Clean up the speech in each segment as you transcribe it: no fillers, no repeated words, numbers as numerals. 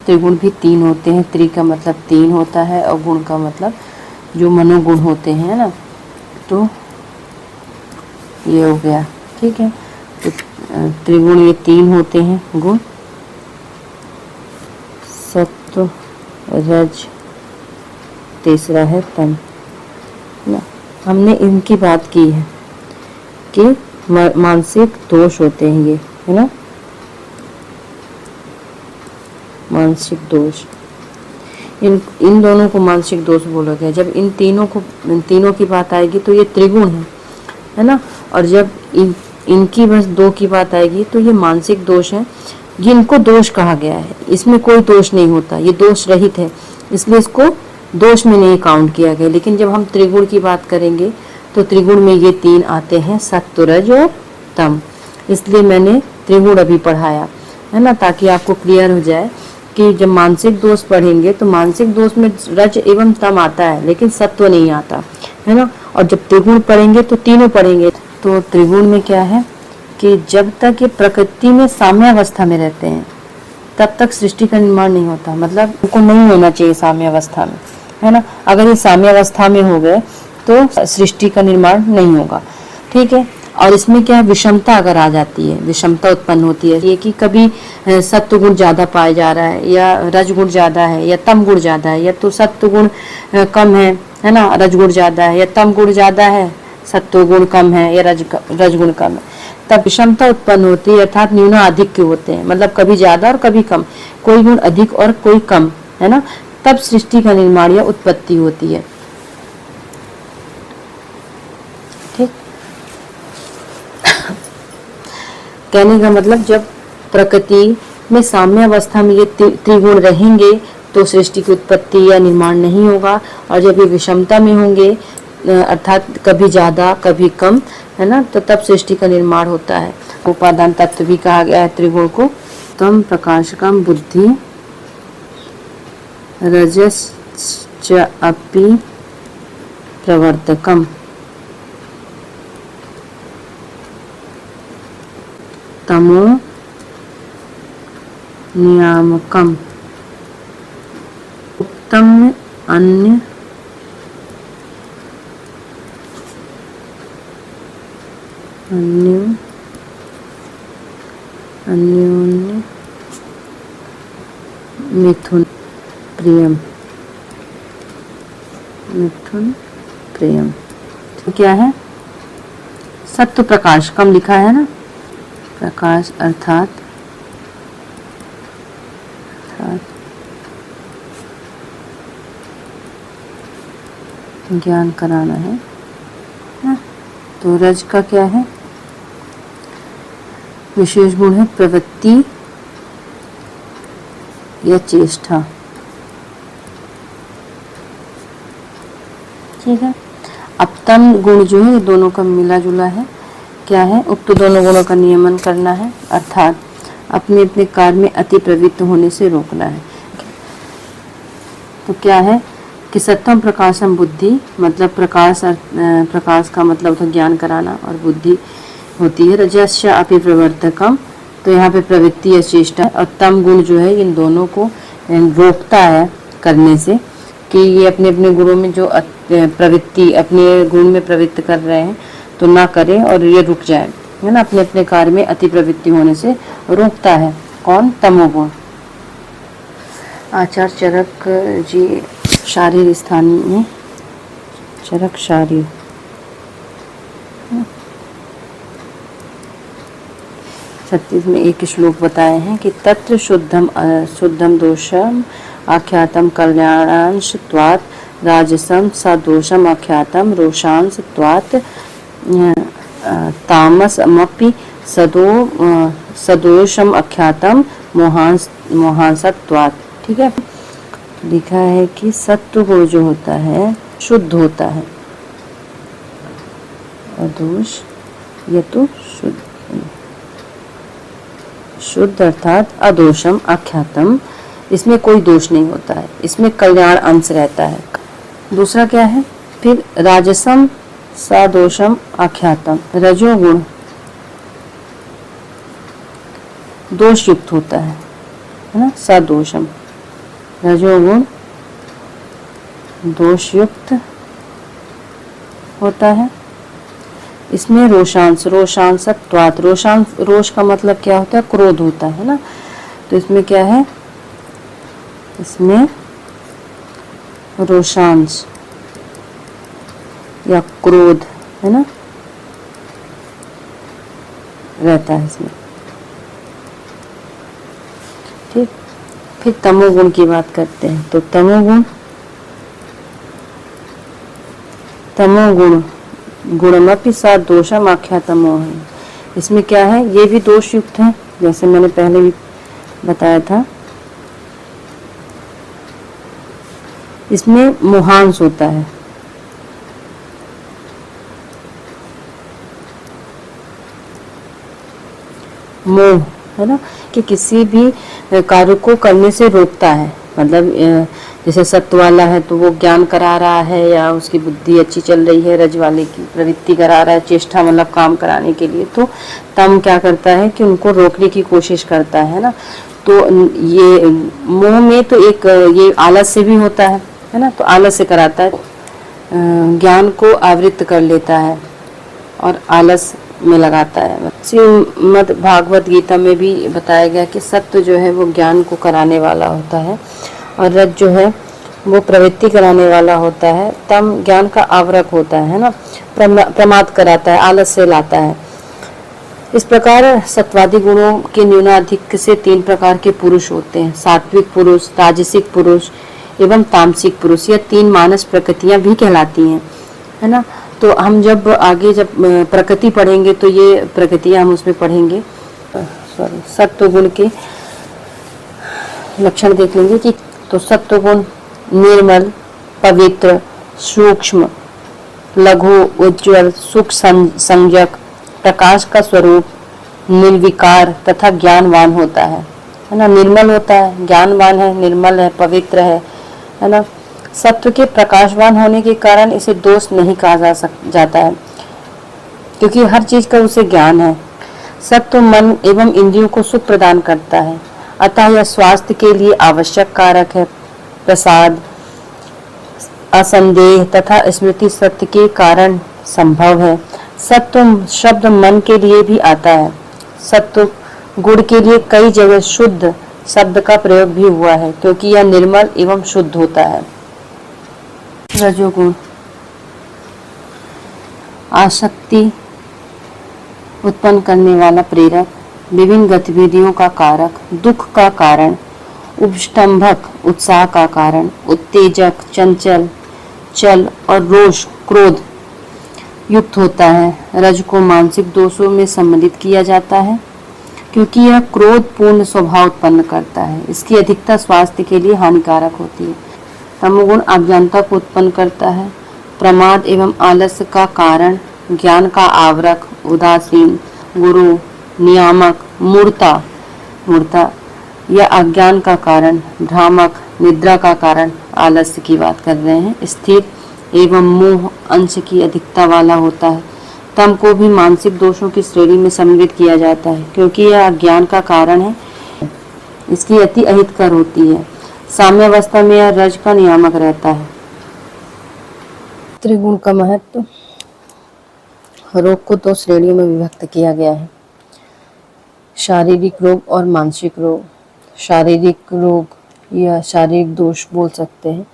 त्रिगुण भी 3 होते हैं। त्रि का मतलब 3 होता है और गुण का मतलब जो मनोगुण होते हैं ना, तो ये हो गया। ठीक है, तो त्रिगुण ये 3 होते हैं गुण, सत्व, रज, तीसरा है तम ना। हमने इनकी बात की है कि मानसिक दोष होते हैं ये, है ना, मानसिक दोष। इन दोनों को मानसिक दोष बोला गया। जब इन तीनों की बात आएगी तो ये त्रिगुण है ना, और जब इनकी बस 2 की बात आएगी तो ये मानसिक दोष है, जिनको दोष कहा गया है। इसमें कोई दोष नहीं होता, ये दोष रहित है, इसलिए इसको दोष में नहीं काउंट किया गया। लेकिन जब हम त्रिगुण की बात करेंगे तो त्रिगुण में ये 3 आते हैं, सत्व, रज और तम। इसलिए मैंने त्रिगुण अभी पढ़ाया, है ना, ताकि आपको क्लियर हो जाए कि जब मानसिक दोष पढ़ेंगे तो मानसिक दोष में रज एवं तम आता है, लेकिन सत्व नहीं आता, है ना। और जब त्रिगुण पढ़ेंगे तो तीनों पढ़ेंगे। तो त्रिगुण में क्या है कि जब तक ये प्रकृति में साम्यावस्था में रहते हैं तब तक सृष्टि का निर्माण नहीं होता। मतलब उनको नहीं होना चाहिए साम्यावस्था में, है ना। अगर ये साम्यावस्था में हो गए तो सृष्टि का निर्माण नहीं होगा। ठीक है, और इसमें क्या है, विषमता अगर आ जाती है, विषमता उत्पन्न होती है, ये कि कभी सत्व गुण ज्यादा पाया जा रहा है, या रज गुण ज्यादा है, या तम गुण ज्यादा है, या तो सत्व गुण कम है ना, रज गुण ज्यादा है, या तम गुण ज्यादा है, सत्व गुण कम है, या रज गुण कम है, तब विषमता उत्पन्न होती है। अर्थात न्यूना अधिक के होते हैं, मतलब कभी ज्यादा और कभी कम, कोई गुण अधिक और कोई कम, है ना, तब सृष्टि का निर्माण या उत्पत्ति होती है। ठीक, कहने का मतलब जब प्रकृति में साम्यावस्था में ये त्रिगुण रहेंगे तो सृष्टि की उत्पत्ति या निर्माण नहीं होगा, और जब ये विषमता में होंगे अर्थात कभी ज्यादा कभी कम, है ना, तो तब सृष्टि का निर्माण होता है। उपादान तत्व भी कहा गया है त्रिगुण को। तम प्रकाशकम बुद्धि रजश्च अपि प्रवर्तकम, तमो नियामकम, उत्तम अन्य अन्योन्य मिथुन प्रियम, मिथुन प्रियम। तो क्या है, सत्व प्रकाश कम लिखा है ना, प्रकाश अर्थात ज्ञान कराना है ना। तो रज का क्या है, विशेष गुण है प्रवृत्ति या चेष्टा। ठीक है, अब तम गुण जो है दोनों का मिला जुला है। क्या है, उक्त दोनों गुणों का नियमन करना है, अर्थात अपने अपने कार्य में अति प्रवृत्त होने से रोकना है। तो क्या है कि सत्वम प्रकाशम बुद्धि, मतलब प्रकाश का मतलब होता ज्ञान कराना, और बुद्धि होती है रजस्य अपि प्रवर्तकम, तो यहाँ पे प्रवृत्ति या चेष्टा, और तम गुण जो है इन दोनों को रोकता है करने से, कि ये अपने अपने गुणों में जो प्रवृत्ति अपने गुण में प्रवृत्त कर रहे हैं तो ना करें और ये रुक जाए, है ना, अपने अपने कार्य में अति प्रवृत्ति होने से रोकता है। कौन, तमोगुण। आचार्य चरक जी शारीर स्थान में, चरक शारीर 36 में एक श्लोक बताए हैं कि तत्र शुद्धम दोषम आख्यातम कल्याणांशत्वात् राजसम सदोषम आख्यातम रोषांशत्वात् तामसमपि सदोषम आख्यातम मोहांसत्वात्। ठीक है, लिखा है कि सत्व को जो होता है शुद्ध होता है, और दोष ये तो शुद्ध अर्थात अदोषम आख्यातम, इसमें कोई दोष नहीं होता है, इसमें कल्याण अंश रहता है। दूसरा क्या है, फिर राजसम सदोषम आख्यातम, रजोगुण दोष युक्त होता है ना, सदोषम रजोगुण दोषयुक्त होता है। इसमें रोषांश रोषांशत्वात्, रोष का मतलब क्या होता है? क्रोध होता है ना। तो इसमें क्या है? इसमें रोषांश या क्रोध है ना रहता है इसमें। ठीक, फिर तमोगुण की बात करते हैं। तो तमोगुण गुणमपि सा दोषम आख्यातमो है। इसमें क्या है? ये भी दोष युक्त है, जैसे मैंने पहले भी बताया था। इसमें मोहांश होता है। मोह है ना, कि किसी भी कार्य को करने से रोकता है। मतलब जैसे सत्व वाला है तो वो ज्ञान करा रहा है या उसकी बुद्धि अच्छी चल रही है, रज वाले की प्रवृत्ति करा रहा है, चेष्टा मतलब काम कराने के लिए, तो तम क्या करता है कि उनको रोकने की कोशिश करता है ना। तो ये मोह में तो एक ये आलस से भी होता है ना। तो आलस से कराता है, ज्ञान को आवृत्त कर लेता है और आलस में लगाता है। श्रीमद् भागवत गीता में भी बताया गया कि सत्य जो है वो ज्ञान को कराने वाला होता है और रज जो है वो प्रवृत्ति कराने वाला होता है। तम ज्ञान का आवरक होता है ना, प्रमाद कराता है, आलस से लाता है। इस प्रकार सत्वादी गुणों के न्यूनाधिक से 3 प्रकार के पुरुष होते हैं। सात्विक पुरुष, राजसिक पुरुष एवं तामसिक पुरुष। यह 3 मानस प्रकृतियां भी कहलाती हैं, है ना। तो हम जब आगे जब प्रकृति पढ़ेंगे तो ये प्रकृतियां हम उसमें पढ़ेंगे। सत्व गुण के लक्षण देख लेंगे कि तो सत्व गुण निर्मल, पवित्र, सूक्ष्म, लघु, उज्ज्वल, सुख संजक, प्रकाश का स्वरूप, निर्विकार तथा ज्ञानवान होता है ना। निर्मल होता है, ज्ञानवान है, निर्मल है, पवित्र है ना। सत्व के प्रकाशवान होने के कारण इसे दोष नहीं कहा जाता है, क्योंकि हर चीज का उसे ज्ञान है। सत्व मन एवं इंद्रियों को सुख प्रदान करता है, अतः यह स्वास्थ्य के लिए आवश्यक कारक है। प्रसाद, असंदेह तथा स्मृति सत्य के कारण संभव है। सत्व शब्द मन के लिए भी आता है। सत्व गुण के लिए कई जगह शुद्ध शब्द का प्रयोग भी हुआ है, क्योंकि यह निर्मल एवं शुद्ध होता है। रजोगुण आसक्ति उत्पन्न करने वाला प्रेरक, विभिन्न गतिविधियों का कारक, दुख का कारण, उपष्टंभक उत्साह का कारण, उत्तेजक, चंचल, चल और रोष क्रोध युक्त होता है। रज को मानसिक दोषों में सम्मिलित किया जाता है, क्योंकि यह क्रोध पूर्ण स्वभाव उत्पन्न करता है। इसकी अधिकता स्वास्थ्य के लिए हानिकारक होती है। तमोगुण अज्ञानता को उत्पन्न करता है, प्रमाद एवं आलस्य का कारण, ज्ञान का आवरक, उदासीन, गुरु, नियामक, मूर्ता यह अज्ञान का कारण, भ्रामक, निद्रा का कारण, आलस्य की बात कर रहे हैं, स्थिर एवं मोह अंश की अधिकता वाला होता है। तम को भी मानसिक दोषों की श्रेणी में सम्मिलित किया जाता है, क्योंकि यह अज्ञान का कारण है, इसकी अति अहितकर होती है। साम्यावस्था में यह रज का नियामक रहता है। त्रिगुण का महत्व। रोग को 2 श्रेणियों में विभक्त किया गया है, शारीरिक रोग और मानसिक रोग। शारीरिक रोग या शारीरिक दोष बोल सकते हैं,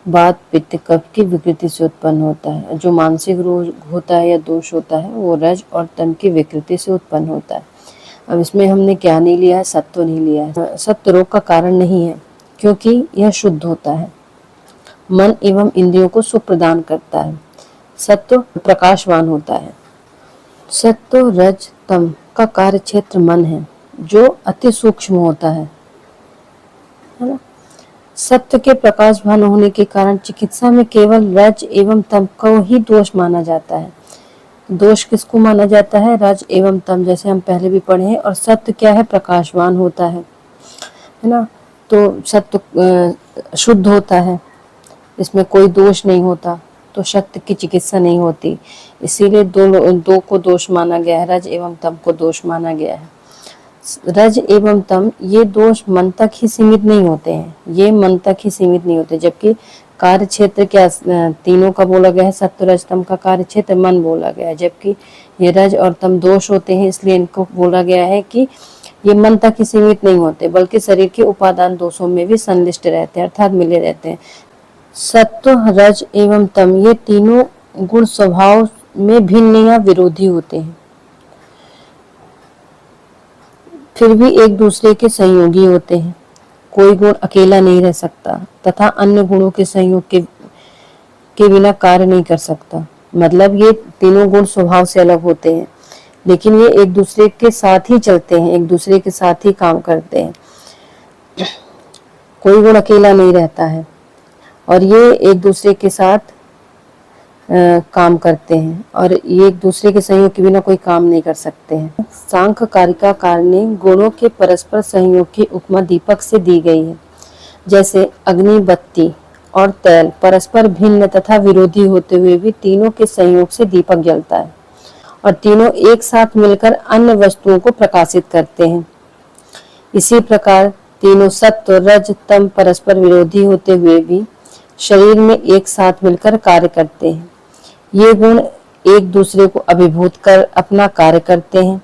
वात पित्त कफ की विकृति से उत्पन्न होता है। जो मानसिक रोग होता है या दोष होता है वो रज और तम की विकृति से उत्पन्न होता है। अब इसमें हमने क्या नहीं लिया है? सत्व नहीं लिया है। सत्व रोग का कारण नहीं है, क्योंकि यह शुद्ध होता है, मन एवं इंद्रियों को सुख प्रदान करता है। सत्व प्रकाशवान होता है। सत्व रज तम का कार्य क्षेत्र मन है, जो अति सूक्ष्म होता है ना। सत्य के प्रकाशवान होने के कारण चिकित्सा में केवल रज एवं तम को ही दोष माना जाता है। दोष किसको माना जाता है? रज एवं तम, जैसे हम पहले भी पढ़े हैं। और सत्य क्या है? प्रकाशवान होता है ना। तो सत्य शुद्ध होता है, इसमें कोई दोष नहीं होता, तो सत्य की चिकित्सा नहीं होती। इसीलिए दो को दोष माना गया है, रज एवं तम को दोष माना गया है। रज एवं तम ये दोष मन तक ही सीमित नहीं होते हैं, ये मन तक ही सीमित नहीं होते, जबकि कार्य क्षेत्र क्या तीनों का बोला गया है, सत्व रज तम का कार्य क्षेत्र मन बोला गया है, जबकि ये रज और तम दोष होते हैं, इसलिए इनको बोला गया है कि ये मन तक ही सीमित नहीं होते, बल्कि शरीर के उपादान दोषों में भी संलिष्ट रहते हैं, अर्थात मिले रहते हैं। सत्व रज एवं तम ये तीनों गुण स्वभाव में भिन्न या विरोधी होते हैं, फिर भी एक दूसरे के सहयोगी होते हैं। कोई गुण अकेला नहीं रह सकता तथा अन्य गुणों के सहयोग के बिना कार्य नहीं कर सकता। मतलब ये तीनों गुण स्वभाव से अलग होते हैं, लेकिन ये एक दूसरे के साथ ही चलते हैं, एक दूसरे के साथ ही काम करते हैं। कोई गुण अकेला नहीं रहता है और ये एक दूसरे के साथ काम करते हैं और ये एक दूसरे के सहयोग के बिना कोई काम नहीं कर सकते हैं। सांख्य कारिकाकार ने गुणों के परस्पर सहयोग की उपमा दीपक से दी गई है। जैसे अग्नि, बत्ती और तैल परस्पर भिन्न तथा विरोधी होते हुए भी तीनों के सहयोग से दीपक जलता है और तीनों एक साथ मिलकर अन्य वस्तुओं को प्रकाशित करते हैं। इसी प्रकार तीनों सत्व रज तम परस्पर विरोधी होते हुए भी शरीर में एक साथ मिलकर कार्य करते हैं। ये गुण एक दूसरे को अभिभूत कर अपना कार्य करते हैं।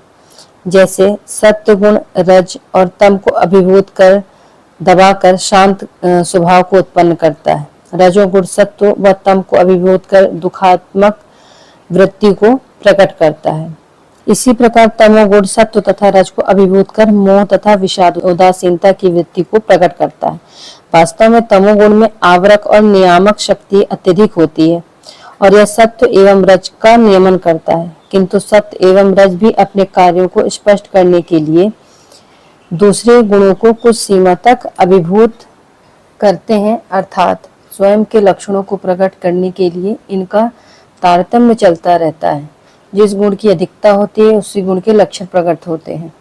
जैसे सत्व गुण रज और तम को अभिभूत कर दबाकर शांत स्वभाव को उत्पन्न करता है। रजोगुण सत्व व तम को अभिभूत कर दुखात्मक वृत्ति को प्रकट करता है। इसी प्रकार तमोगुण सत्व तथा रज को अभिभूत कर मोह तथा विषाद उदासीनता की वृत्ति को प्रकट करता है। वास्तव में तमोगुण में आवरक और नियामक शक्ति अत्यधिक होती है और यह सत्व एवं रज का नियमन करता है, किंतु सत्व एवं रज भी अपने कार्यों को स्पष्ट करने के लिए दूसरे गुणों को कुछ सीमा तक अभिभूत करते हैं, अर्थात स्वयं के लक्षणों को प्रकट करने के लिए इनका तारतम्य चलता रहता है। जिस गुण की अधिकता होती है उसी गुण के लक्षण प्रकट होते हैं।